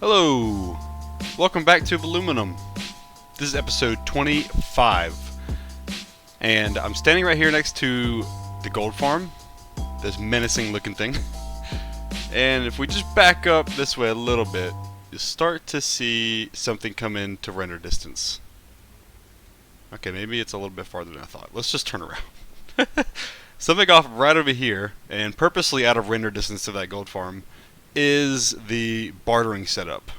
Hello! Welcome back to Voluminum. This is episode 25. And I'm standing right here next to the gold farm. This menacing looking thing. And if we just back up this way a little bit, you start to see something come into render distance. Okay, maybe it's a little bit farther than I thought. Let's just turn around. Something off right over here, and purposely out of render distance of that gold farm, is the bartering setup.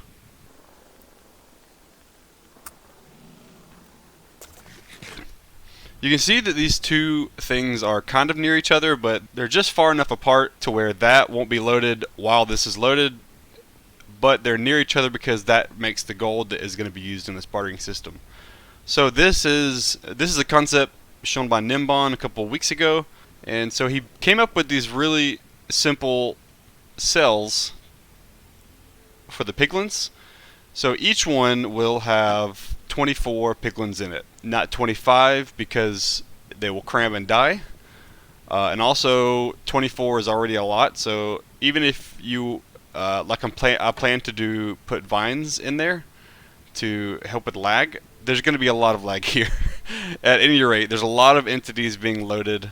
You can see that these two things are kind of near each other, but they're just far enough apart to where that won't be loaded while this is loaded, but they're near each other because that makes the gold that is going to be used in this bartering system. So this is a concept shown by Gnembon a couple of weeks ago, and so he came up with these really simple cells for the piglins. So each one will have 24 piglins in it, not 25 because they will cram and die. And also 24 is already a lot, so even if you like I plan to put vines in there to help with lag, there's going to be a lot of lag here. At any rate, there's a lot of entities being loaded.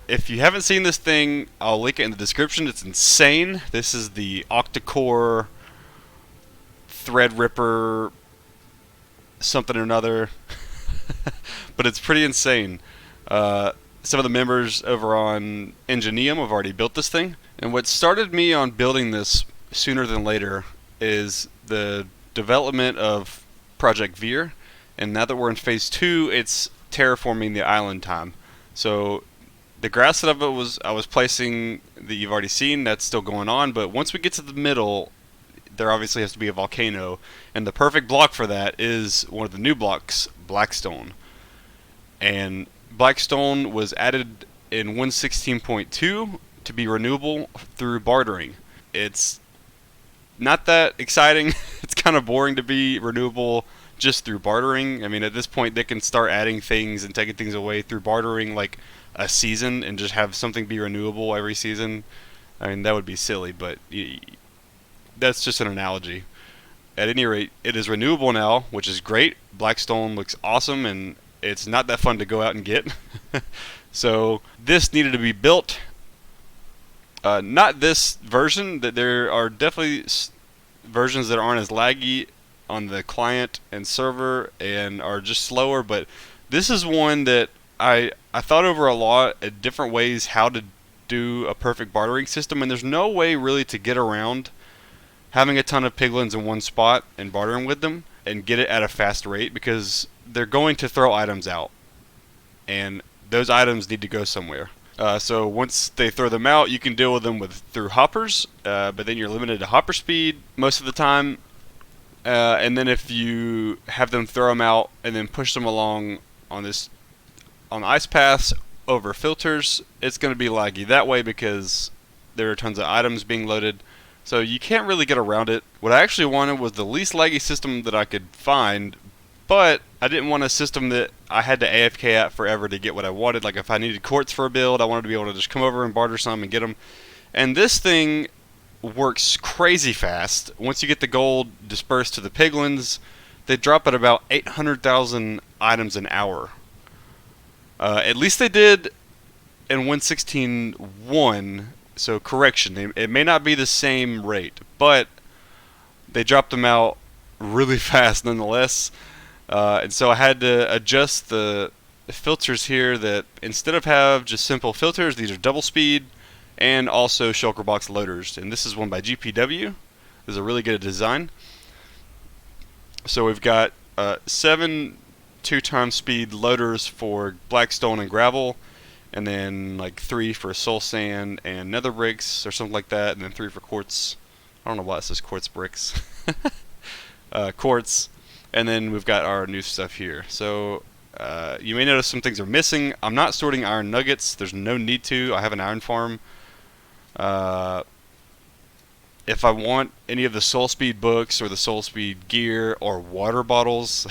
If you haven't seen this thing, I'll link it in the description. It's insane. This is the octa-core Threadripper something or another. But it's pretty insane. Some of the members over on Ingenium have already built this thing. And what started me on building this sooner than later is the development of Project V.E.I.R. And now that we're in phase 2, it's terraforming the island time. So the grass that I was placing that you've already seen, that's still going on, but once we get to the middle, there obviously has to be a volcano, and the perfect block for that is one of the new blocks, blackstone. And blackstone was added in 1.16.2 to be renewable through bartering. It's not that exciting. It's kind of boring to be renewable just through bartering. I mean, at this point they can start adding things and taking things away through bartering like a season and just have something be renewable every season. I mean, that would be silly, but that's just an analogy. At any rate, it is renewable now, which is great. Blackstone looks awesome, and it's not that fun to go out and get. So this needed to be built. Not this version. That there are definitely versions that aren't as laggy on the client and server and are just slower, but this is one that I thought over a lot at different ways how to do a perfect bartering system, and there's no way really to get around having a ton of piglins in one spot and bartering with them and get it at a fast rate, because they're going to throw items out, and those items need to go somewhere. So once they throw them out, you can deal with them through hoppers, but then you're limited to hopper speed most of the time. And then if you have them throw them out and then push them along on the ice paths over filters, it's going to be laggy that way because there are tons of items being loaded. So you can't really get around it. What I actually wanted was the least laggy system that I could find, but I didn't want a system that I had to AFK at forever to get what I wanted. Like if I needed quartz for a build, I wanted to be able to just come over and barter some and get them. And this thing works crazy fast. Once you get the gold dispersed to the piglins, they drop at about 800,000 items an hour. At least they did in 1.16.1. So correction, it may not be the same rate, but they dropped them out really fast nonetheless. And so I had to adjust the filters here, that instead of have just simple filters, these are double speed and also Shulker box loaders. And this is one by GPW. This is a really good design. So we've got 7 2x speed loaders for blackstone and gravel, and then like 3 for soul sand and nether bricks or something like that, and then 3 for quartz. I don't know why it says quartz bricks. Quartz. And then we've got our new stuff here. So you may notice some things are missing. I'm not sorting iron nuggets. There's no need to. I have an iron farm. If I want any of the soul speed books or the soul speed gear or water bottles,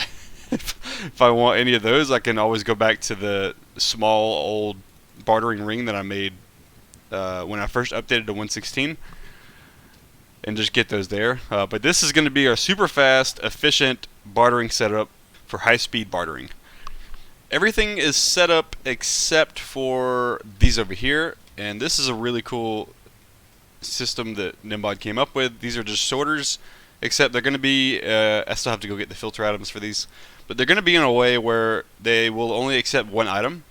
if I want any of those, I can always go back to the small old bartering ring that I made when I first updated to 1.16. and just get those there. But this is going to be our super fast, efficient bartering setup for high-speed bartering. Everything is set up except for these over here, and this is a really cool system that gnembon came up with. These are just sorters, except they're going to be, I still have to go get the filter items for these, but they're going to be in a way where they will only accept one item,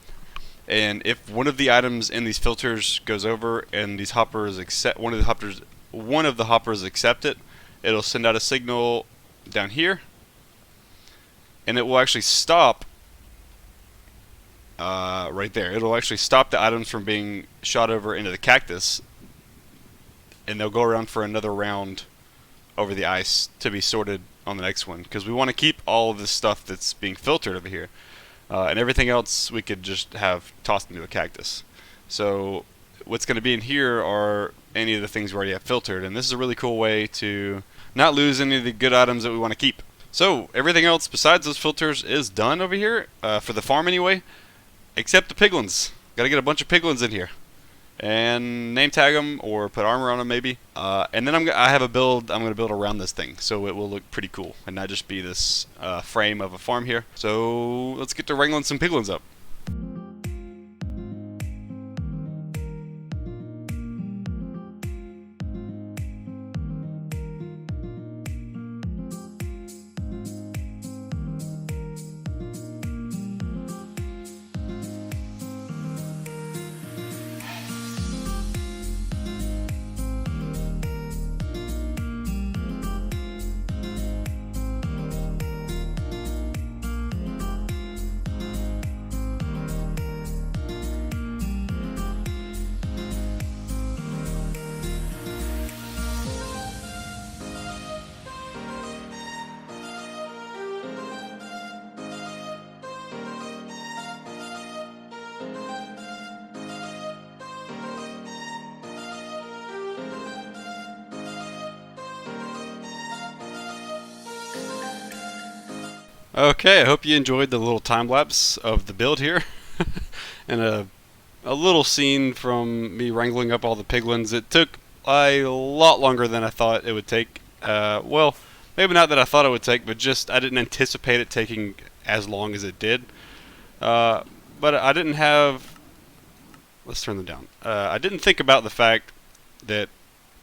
and if one of the items in these filters goes over and these hoppers accept one of the hoppers accept it, it'll send out a signal down here, and it will actually stop right there. It'll actually stop the items from being shot over into the cactus, and they'll go around for another round over the ice to be sorted on the next one, because we want to keep all of this stuff that's being filtered over here, and everything else we could just have tossed into a cactus. So what's going to be in here are any of the things we already have filtered, and this is a really cool way to not lose any of the good items that we want to keep. So everything else besides those filters is done over here, for the farm anyway, except the piglins. Gotta get a bunch of piglins in here and name tag them or put armor on them maybe, and then I have a build I'm going to build around this thing so it will look pretty cool and not just be this frame of a farm here. So let's get to wrangling some piglins up. Okay, I hope you enjoyed the little time lapse of the build here, and a little scene from me wrangling up all the piglins. It took a lot longer than I thought it would take. Well, maybe not that I thought it would take, but just I didn't anticipate it taking as long as it did. But I didn't have... Let's turn them down. I didn't think about the fact that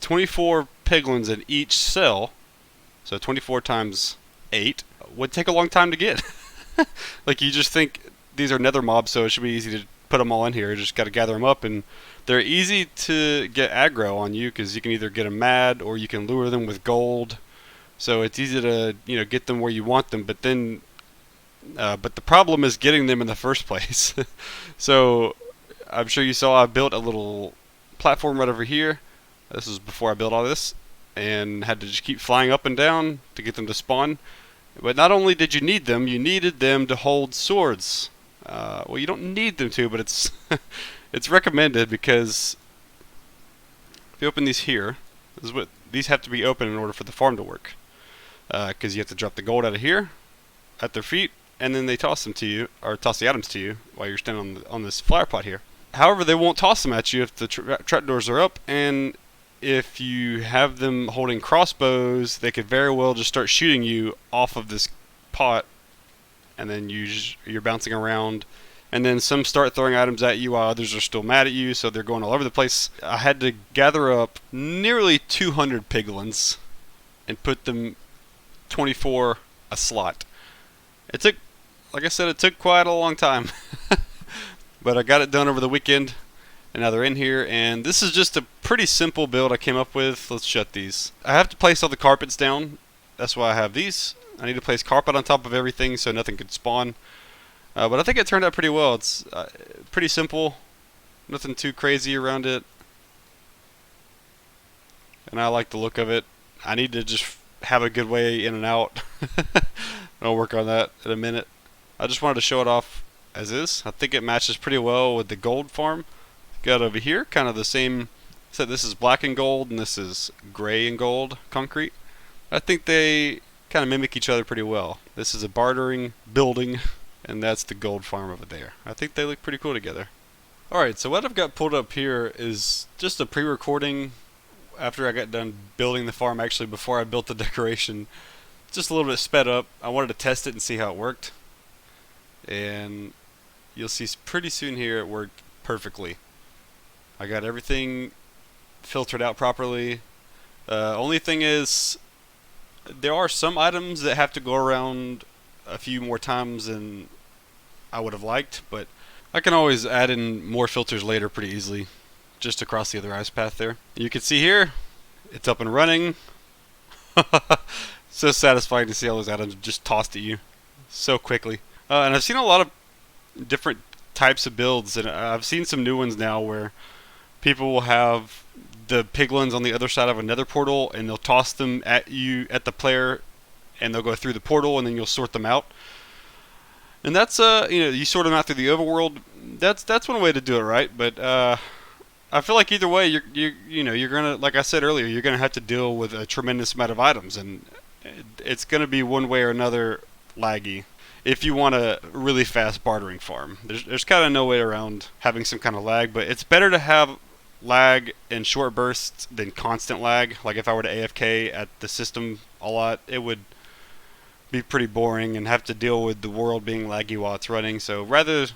24 piglins in each cell, so 24 times 8, would take a long time to get. Like, you just think these are nether mobs, so it should be easy to put them all in here. You just got to gather them up, and they're easy to get aggro on you because you can either get them mad or you can lure them with gold. So it's easy to, you know, get them where you want them, but then but the problem is getting them in the first place. So I'm sure you saw I built a little platform right over here. This was before I built all this, and had to just keep flying up and down to get them to spawn. But not only did you need them, you needed them to hold swords. Well, you don't need them to, but it's it's recommended, because if you open these here, this is what these have to be open in order for the farm to work. Because you have to drop the gold out of here at their feet, and then they toss them to you, or toss the items to you while you're standing on this flower pot here. However, they won't toss them at you if the trapdoors are up, and if you have them holding crossbows, they could very well just start shooting you off of this pot, and then you're bouncing around, and then some start throwing items at you while others are still mad at you, so they're going all over the place. I had to gather up nearly 200 piglins and put them 24 a slot. It took, like I said, it took quite a long time. But I got it done over the weekend, and now they're in here, and this is just a pretty simple build I came up with. Let's shut these. I have to place all the carpets down. That's why I have these. I need to place carpet on top of everything so nothing could spawn. But I think it turned out pretty well. It's pretty simple. Nothing too crazy around it. And I like the look of it. I need to just have a good way in and out. I'll work on that in a minute. I just wanted to show it off as is. I think it matches pretty well with the gold farm. Got over here kind of the same. So this is black and gold, and this is gray and gold concrete. I think they kind of mimic each other pretty well. This is a bartering building, and that's the gold farm over there. I think they look pretty cool together. Alright, so what I've got pulled up here is just a pre-recording after I got done building the farm, actually before I built the decoration, just a little bit sped up. I wanted to test it and see how it worked. And you'll see pretty soon here it worked perfectly. I got everything filtered out properly. Only thing is, there are some items that have to go around a few more times than I would have liked, but I can always add in more filters later pretty easily, just across the other ice path there. You can see here, it's up and running. So satisfying to see all those items just tossed at you so quickly. And I've seen a lot of different types of builds, and I've seen some new ones now where people will have the piglins on the other side of another portal, and they'll toss them at you, at the player, and they'll go through the portal, and then you'll sort them out. And that's you sort them out through the overworld. That's one way to do it, right? But I feel like either way, you're gonna, like I said earlier, you're gonna have to deal with a tremendous amount of items, and it's gonna be one way or another laggy. If you want a really fast bartering farm, there's kind of no way around having some kind of lag, but it's better to have lag in short bursts than constant lag. Like if I were to AFK at the system a lot, it would be pretty boring and have to deal with the world being laggy while it's running. So rather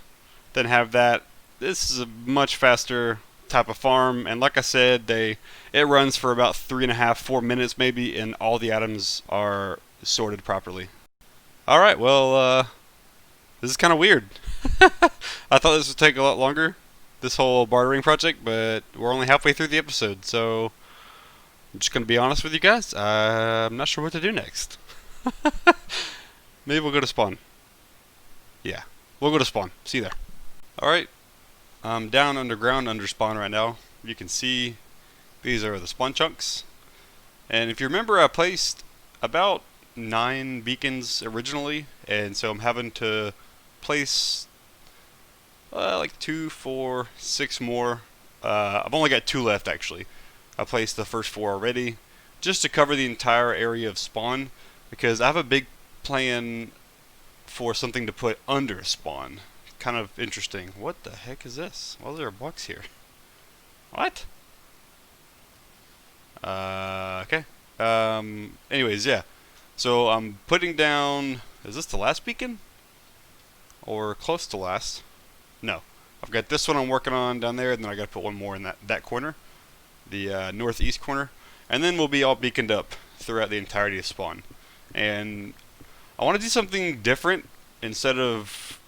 than have that, this is a much faster type of farm, and like I said, it runs for about 3.5-4 minutes maybe, and all the items are sorted properly. Alright, well, this is kind of weird. I thought this would take a lot longer, this whole bartering project, but we're only halfway through the episode, so I'm just going to be honest with you guys. I'm not sure what to do next. Maybe we'll go to spawn. Yeah, we'll go to spawn. See you there. Alright, I'm down underground under spawn right now. You can see these are the spawn chunks. And if you remember, I placed about 9 beacons originally, and so I'm having to place like 2, 4, 6 more. I've only got 2 left actually. I placed the first 4 already, just to cover the entire area of spawn, because I have a big plan for something to put under spawn. Kind of interesting. What the heck is this? Why is there a box here? What? Okay. Anyways, yeah. So I'm putting down, is this the last beacon? Or close to last? No. I've got this one I'm working on down there, and then I gotta put one more in that corner. The northeast corner. And then we'll be all beaconed up throughout the entirety of spawn. And I want to do something different instead of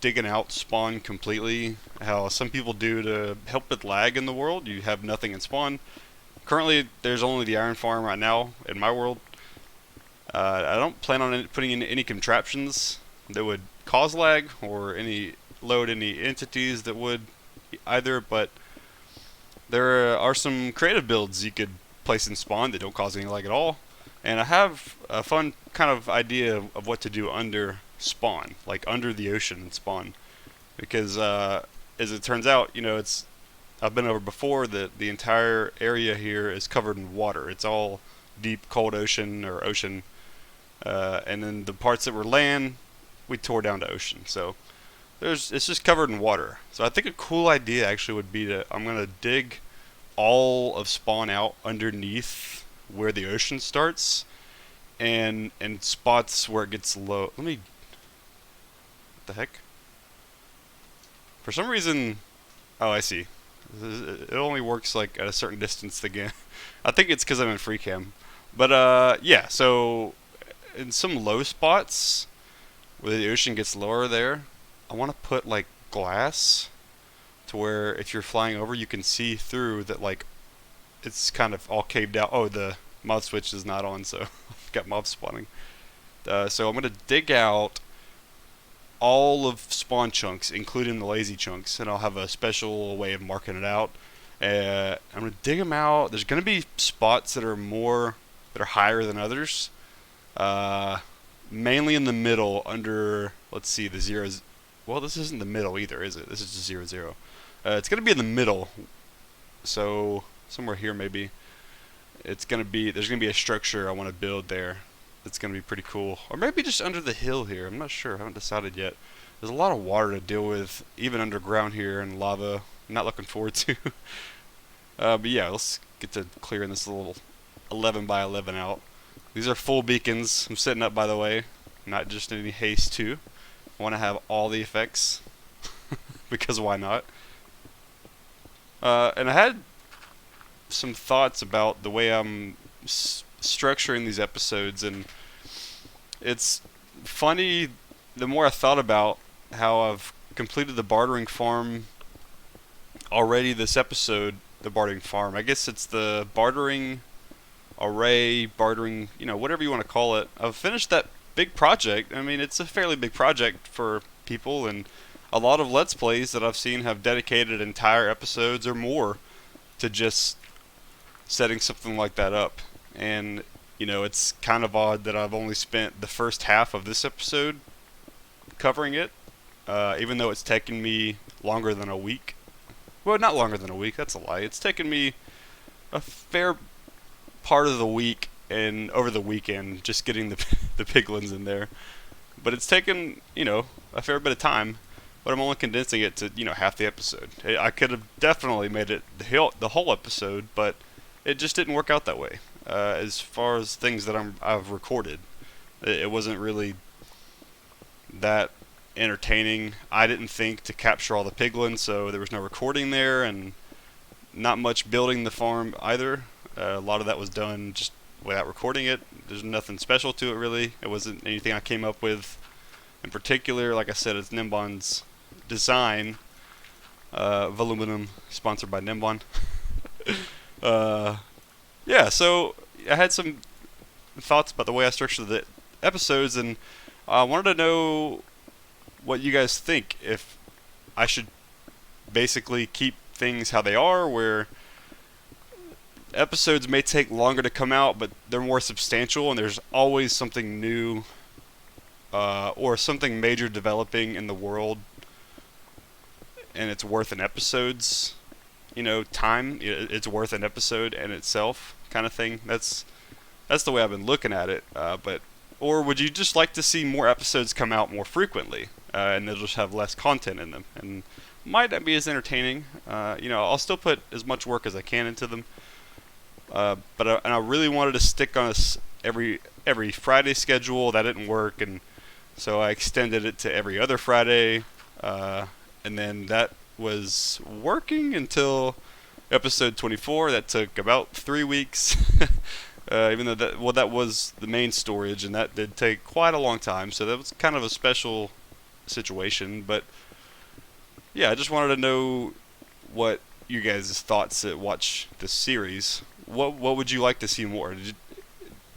digging out spawn completely, how some people do to help with lag in the world. You have nothing in spawn. Currently, there's only the iron farm right now in my world. I don't plan on putting in any contraptions that would cause lag or load any entities that would either, but there are some creative builds you could place in spawn that don't cause any lag at all. And I have a fun kind of idea of what to do under spawn, like under the ocean in spawn, because as it turns out, I've been over before that the entire area here is covered in water. It's all deep, cold ocean or ocean. And then the parts that were land, we tore down to ocean. So it's just covered in water. So I think a cool idea actually would be I'm gonna dig all of spawn out underneath where the ocean starts, and spots where it gets low. What the heck? For some reason, oh, I see. It only works like at a certain distance again. I think it's because I'm in free cam. But yeah, so in some low spots where the ocean gets lower there, I want to put like glass to where if you're flying over you can see through that, like it's kind of all caved out. Oh, the mod switch is not on, so I've got mobs spawning. So I'm going to dig out all of spawn chunks, including the lazy chunks, and I'll have a special way of marking it out. I'm going to dig them out. There's going to be spots that are higher than others. Mainly in the middle under, let's see, the zeros. Well, this isn't the middle either, is it? This is just 0, 0. It's going to be in the middle. So somewhere here maybe. There's going to be a structure I want to build there. It's going to be pretty cool. Or maybe just under the hill here. I'm not sure. I haven't decided yet. There's a lot of water to deal with, even underground here, and lava. I'm not looking forward to. But yeah, let's get to clearing this little 11 by 11 out. These are full beacons I'm setting up, by the way, not just any haste too. I want to have all the effects because why not? And I had some thoughts about the way I'm structuring these episodes, and it's funny. The more I thought about how I've completed the bartering farm already this episode, the bartering farm. I guess it's the bartering array, bartering, whatever you want to call it. I've finished that big project. I mean, it's a fairly big project for people, and a lot of Let's Plays that I've seen have dedicated entire episodes or more to just setting something like that up. And, it's kind of odd that I've only spent the first half of this episode covering it, even though it's taken me longer than a week. Well, not longer than a week, that's a lie. It's taken me a fair part of the week and over the weekend just getting the piglins in there. But it's taken, a fair bit of time, but I'm only condensing it to, half the episode. I could have definitely made it the whole episode, but it just didn't work out that way. As far as things that I've recorded, it wasn't really that entertaining. I didn't think to capture all the piglins, so there was no recording there, and not much building the farm either. A lot of that was done just without recording it. There's nothing special to it really. It wasn't anything I came up with in particular. Like I said, it's gnembon's design. Voluminum, sponsored by gnembon. Yeah, so I had some thoughts about the way I structured the episodes, and I wanted to know what you guys think. If I should basically keep things how they are, where episodes may take longer to come out, but they're more substantial, and there's always something new or something major developing in the world, and it's worth an episode's time. It's worth an episode in itself, kind of thing. That's the way I've been looking at it. Or would you just like to see more episodes come out more frequently, and they'll just have less content in them, and might not be as entertaining? I'll still put as much work as I can into them. But I really wanted to stick on every Friday schedule. That didn't work, and so I extended it to every other Friday, and then that was working until episode 24. That took about 3 weeks, even though that was the main storage, and that did take quite a long time. So that was kind of a special situation. But yeah, I just wanted to know what you guys' thoughts that watch this series. What would you like to see more?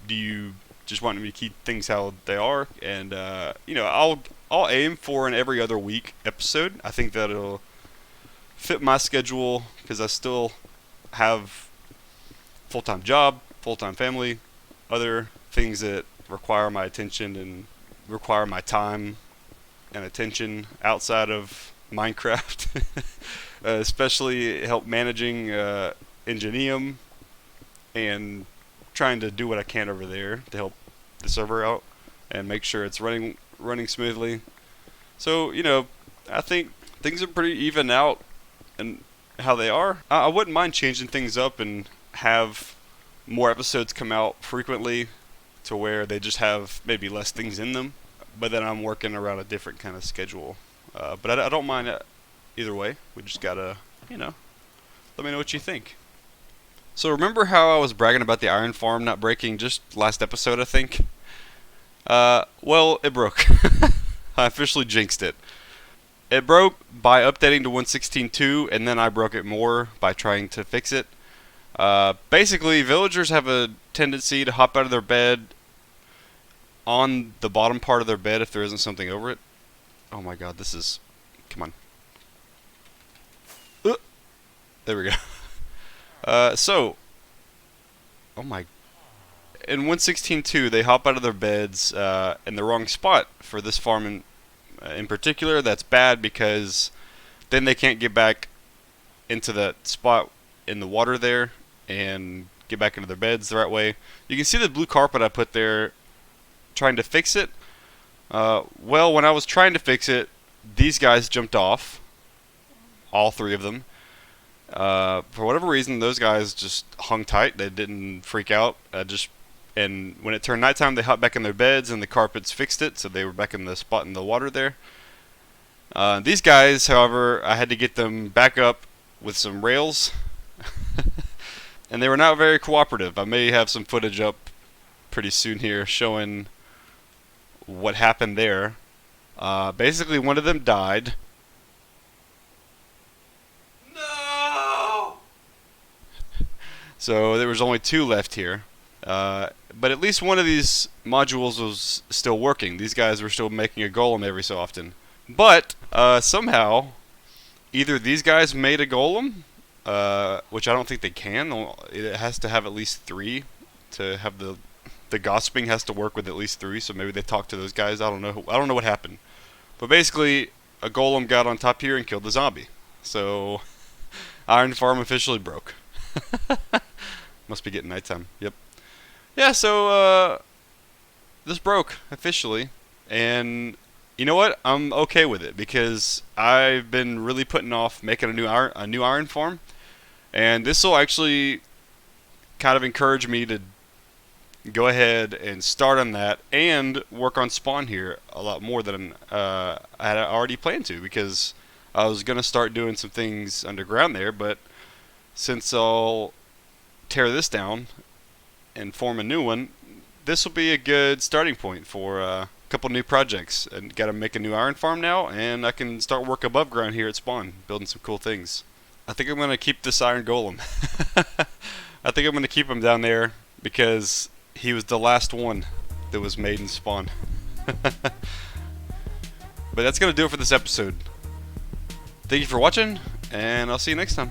Do you just want me to keep things how they are? And I'll aim for an every other week episode. I think that'll fit my schedule because I still have full-time job, full-time family, other things that require my attention and require my time and attention outside of Minecraft. Especially help managing Ingenium and trying to do what I can over there to help the server out and make sure it's running smoothly. So, I think things are pretty even out and how they are. I wouldn't mind changing things up and have more episodes come out frequently to where they just have maybe less things in them, but then I'm working around a different kind of schedule. But I don't mind either way. We just gotta, let me know what you think. So remember how I was bragging about the iron farm not breaking just last episode, I think? Well, it broke. I officially jinxed it. It broke by updating to 1.16.2, and then I broke it more by trying to fix it. Basically, villagers have a tendency to hop out of their bed on the bottom part of their bed if there isn't something over it. Oh my god, this is... Come on. There we go. Oh my... In 1.16.2, they hop out of their beds in the wrong spot for this farm in particular. That's bad because then they can't get back into that spot in the water there and get back into their beds the right way. You can see the blue carpet I put there trying to fix it. Well, when I was trying to fix it, these guys jumped off. All three of them. For whatever reason, those guys just hung tight. They didn't freak out. And when it turned nighttime, they hopped back in their beds, and the carpets fixed it, so they were back in the spot in the water there. These guys, however, I had to get them back up with some rails, and they were not very cooperative. I may have some footage up pretty soon here showing what happened there. Basically, one of them died. No! So there was only 2 left here. But at least one of these modules was still working. These guys were still making a golem every so often. But somehow, either these guys made a golem, which I don't think they can. It has to have at least 3 to have the gossiping has to work with at least 3. So maybe they talked to those guys. I don't know. I don't know what happened. But basically, a golem got on top here and killed the zombie. So Iron Farm officially broke. Must be getting nighttime. Yep. Yeah. So this broke officially, and you know what? I'm okay with it because I've been really putting off making a new iron farm, and this will actually kind of encourage me to go ahead and start on that and work on spawn here a lot more than I had already planned to, because I was gonna start doing some things underground there, but since I'll tear this down and form a new one, this will be a good starting point for a couple new projects. And got to make a new iron farm now, and I can start work above ground here at spawn, building some cool things. I think I'm gonna keep this iron golem. I think I'm gonna keep him down there because he was the last one that was made in spawn. But that's gonna do it for this episode. Thank you for watching, and I'll see you next time.